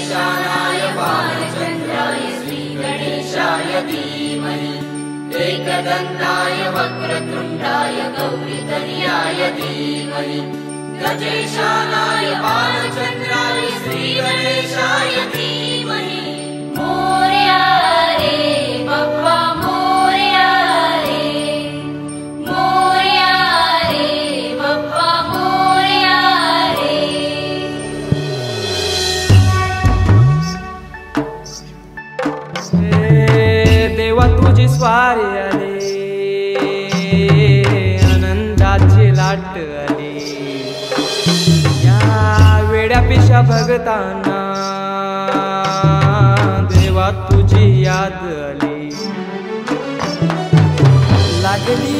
गजेशानाय बालचन्द्राय श्रीगणेशाय धीमहि एकदन्ताय वक्रतुण्डाय गौरीतनयाय धीमहि गजेशानाय बालचन्द्राय श्रीगणेशाय धीमहि मोरया रे बप्पा मोरया रे बप्पा मोरया रे। देवा तुझी स्वारी आली आनंदाची लाट आली या वेड्या पिशा भगतांना देवा तुझी याद आली लागली